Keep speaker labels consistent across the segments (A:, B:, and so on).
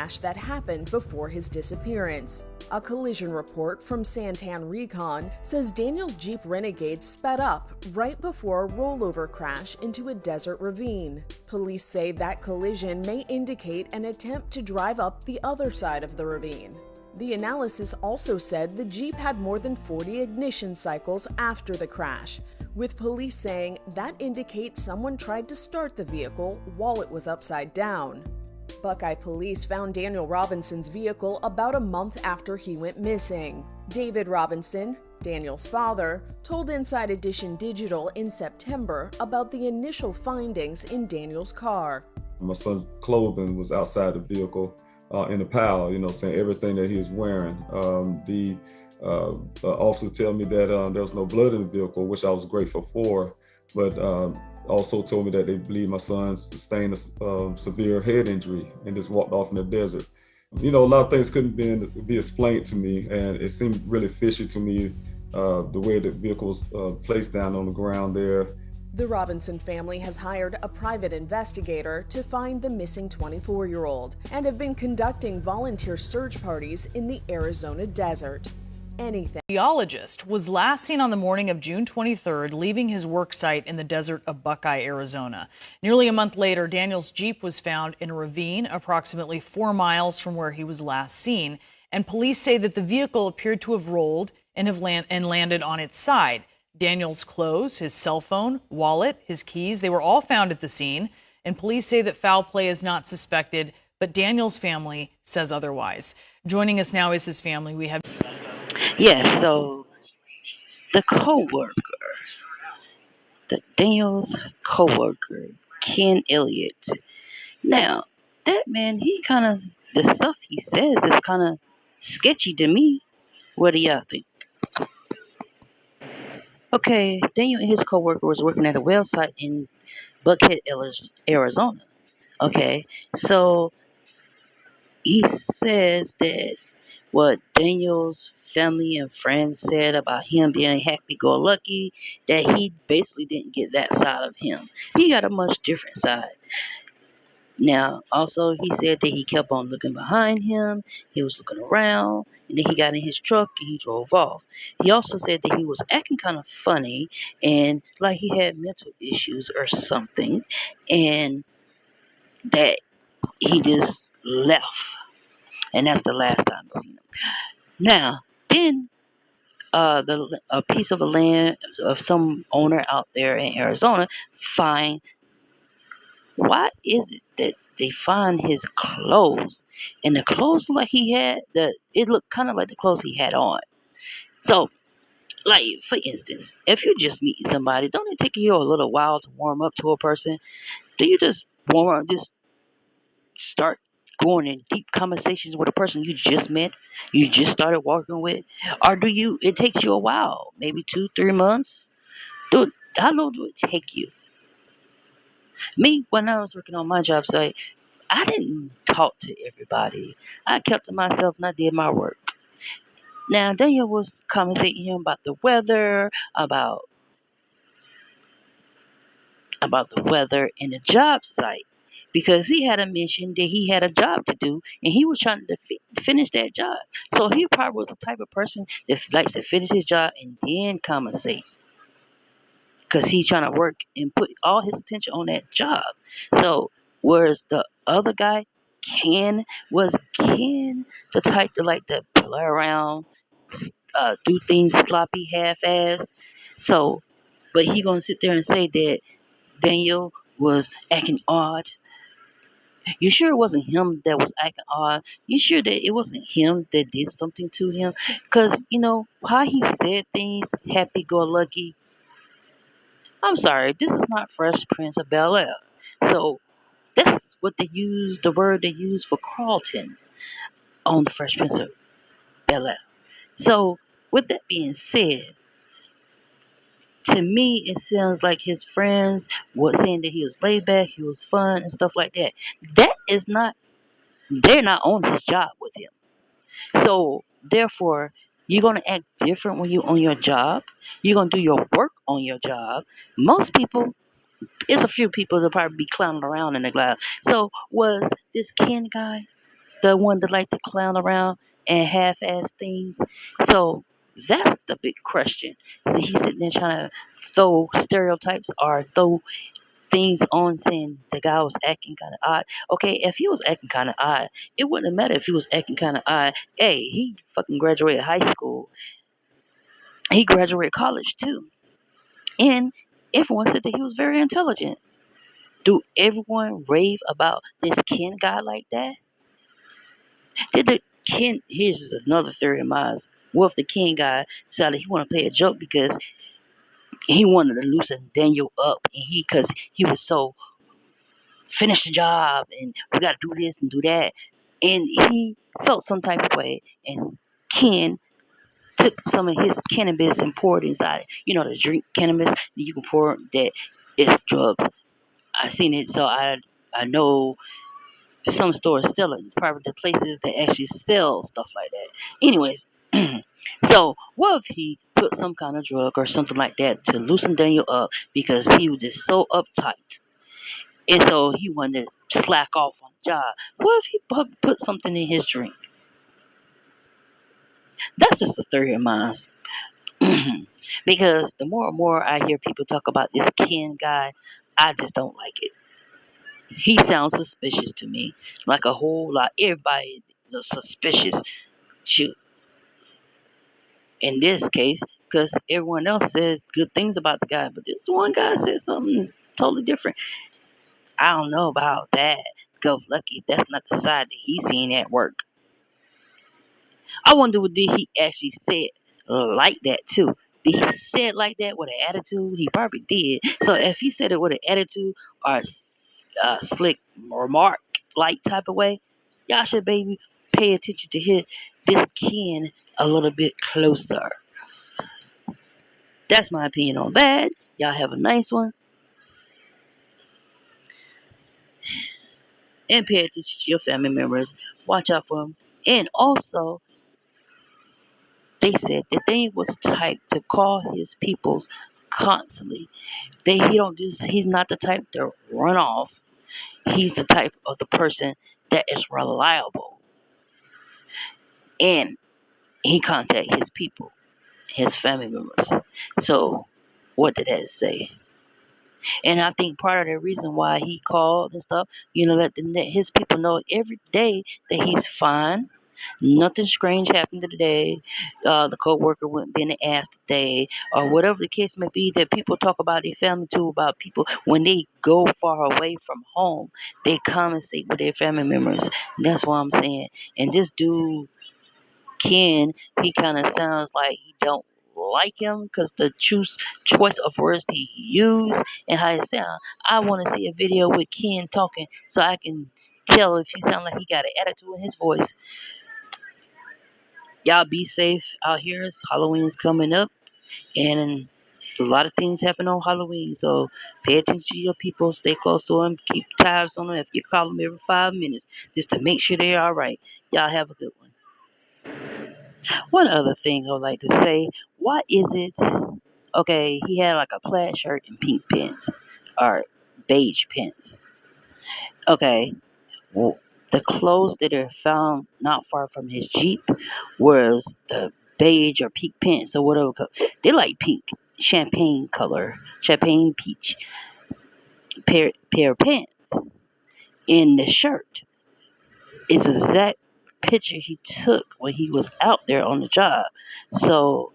A: crash that happened before his disappearance. A collision report from Santan Recon says Daniel's Jeep Renegade sped up right before a rollover crash into a desert ravine. Police say that collision may indicate an attempt to drive up the other side of the ravine. The analysis also said the Jeep had more than 40 ignition cycles after the crash, with police saying that indicates someone tried to start the vehicle while it was upside down. Buckeye police found Daniel Robinson's vehicle about a month after he went missing. David Robinson, Daniel's father, told Inside Edition Digital in September about the initial findings in Daniel's car.
B: My son's clothing was outside the vehicle in a pile, saying everything that he was wearing. The officer tell me that there was no blood in the vehicle, which I was grateful for, but also told me that they believe my son sustained a severe head injury and just walked off in the desert. A lot of things couldn't be explained to me, and it seemed really fishy to me, the way the vehicle was placed down on the ground there.
A: The Robinson family has hired a private investigator to find the missing 24-year-old and have been conducting volunteer search parties in the Arizona desert. Anything.
C: The geologist was last seen on the morning of June 23rd, leaving his work site in the desert of Buckeye, Arizona. Nearly a month later, Daniel's Jeep was found in a ravine approximately 4 miles from where he was last seen, and police say that the vehicle appeared to have rolled and landed on its side. Daniel's clothes, his cell phone, wallet, his keys, they were all found at the scene, and police say that foul play is not suspected, but Daniel's family says otherwise. Joining us now is his family. We have...
D: Yeah, so the Daniel's coworker, Ken Elliott. Now, that man, the stuff he says is kind of sketchy to me. What do y'all think? Okay, Daniel and his coworker was working at a website in Buckhead, Arizona. Okay, so he says that what Daniel's family and friends said about him being happy-go-lucky, that he basically didn't get that side of him. He got a much different side. Now, also, he said that he kept on looking behind him, he was looking around, and then he got in his truck and he drove off. He also said that he was acting kind of funny and like he had mental issues or something, and that he just left. And that's the last time I've seen him. Now, then a piece of a land of some owner out there in Arizona find, why is it that they find his clothes? And the clothes like it looked kind of like the clothes he had on. So, like, for instance, if you're just meeting somebody, don't it take you a little while to warm up to a person? Do you just warm up, just start going in deep conversations with a person you just met, you just started working with? Or it takes you a while, maybe 2-3 months? Dude, how long do it take you? Me, when I was working on my job site, I didn't talk to everybody. I kept to myself and I did my work. Now, Daniel was conversating him about the weather, about the weather in the job site, because he had mentioned that he had a job to do and he was trying to finish that job. So he probably was the type of person that likes to finish his job and then conversate, because he's trying to work and put all his attention on that job. So whereas the other guy, Ken the type to like to play around, do things sloppy, half-assed. So, but he gonna sit there and say that Daniel was acting odd. You sure it wasn't him that was acting odd? You sure that it wasn't him that did something to him? Because, how he said things, happy-go-lucky. I'm sorry, this is not Fresh Prince of Bel-Air. So, that's what the word they use for Carlton on the Fresh Prince of Bel-Air. So, with that being said, to me, it sounds like his friends were saying that he was laid back, he was fun, and stuff like that. They're not on his job with him. So, therefore, you're going to act different when you're on your job. You're going to do your work on your job. Most people, it's a few people that'll probably be clowning around in the glass. So, was this Ken guy the one that like to clown around and half-ass things. So that's the big question. So he's sitting there trying to throw stereotypes or throw things on saying the guy was acting kind of odd. Okay, if he was acting kind of odd, it wouldn't have mattered if he was acting kind of odd. Hey, he fucking graduated high school. He graduated college too. And everyone said that he was very intelligent. Do everyone rave about this Ken guy like that? Did the Ken? Here's another theory of mine. What if the Ken guy decided he wanted to play a joke because he wanted to loosen Daniel up, and because he was so finish the job and we got to do this and do that, and he felt some type of way, and Ken took some of his cannabis and poured it inside it. You know, to drink cannabis, you can pour that. It's drugs. I seen it, so I know some stores sell it. Probably the places that actually sell stuff like that. Anyways, so what if he put some kind of drug or something like that to loosen Daniel up because he was just so uptight, and so he wanted to slack off on the job? What if he put something in his drink? That's just a theory of mine. Because the more and more I hear people talk about this Ken guy, I just don't like it. He sounds suspicious to me, like a whole lot. Everybody is suspicious. Shoot, in this case, because everyone else says good things about the guy, but this one guy said something totally different. I don't know about that. Go lucky. That's not the side that he's seen at work. I wonder what did he actually say it like that too. Did he say it like that with an attitude? He probably did. So if he said it with an attitude or slick remark like type of way, y'all should maybe pay attention to this Ken a little bit closer. That's my opinion on that. Y'all have a nice one. And pay attention to your family members. Watch out for them. And also, they said that they was the type to call his peoples constantly. He's not the type to run off. He's the type of the person that is reliable. And he contact his people, his family members. So what did that say? And I think part of the reason why he called and stuff, let his people know every day that he's fine. Nothing strange happened today. The coworker wouldn't be in the ass today, or whatever the case may be. That people talk about their family too, about people when they go far away from home, they compensate with their family members. That's what I'm saying. And this dude Ken, he kind of sounds like he don't like him because the choice of words he used and how it sound. I want to see a video with Ken talking so I can tell if he sound like he got an attitude in his voice. Y'all be safe out here. Halloween's coming up, and a lot of things happen on Halloween. So pay attention to your people. Stay close to them. Keep tabs on them. If you call them every 5 minutes, just to make sure they're all right. Y'all have a good one. One other thing I would like to say, why is it, okay, he had like a plaid shirt and pink pants, or beige pants. Okay, well, the clothes that are found not far from his Jeep was the beige or pink pants or whatever. They like pink, champagne color, champagne peach pair of pants. In the shirt is the exact picture he took when he was out there on the job. So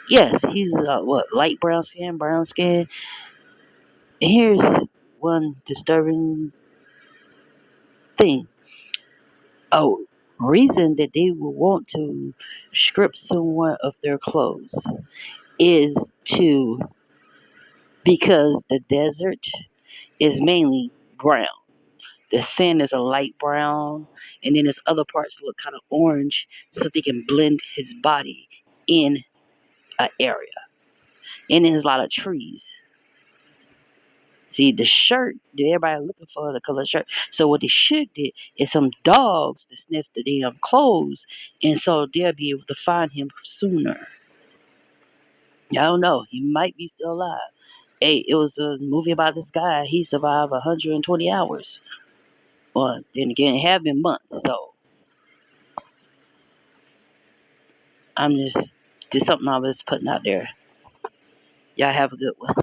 D: yes, he's light brown skin. Here's one disturbing thing. A reason that they would want to strip someone of their clothes is to because the desert is mainly brown. The sand is a light brown, and then there's other parts look kind of orange, so they can blend his body in an area. And there's a lot of trees. See, the shirt that everybody looking for, the color shirt. So what they should get is some dogs to sniff the damn clothes, and so they'll be able to find him sooner. I don't know. He might be still alive. Hey, it was a movie about this guy. He survived 120 hours. Well, then again, it have been months, so I'm just something I was putting out there. Y'all have a good one.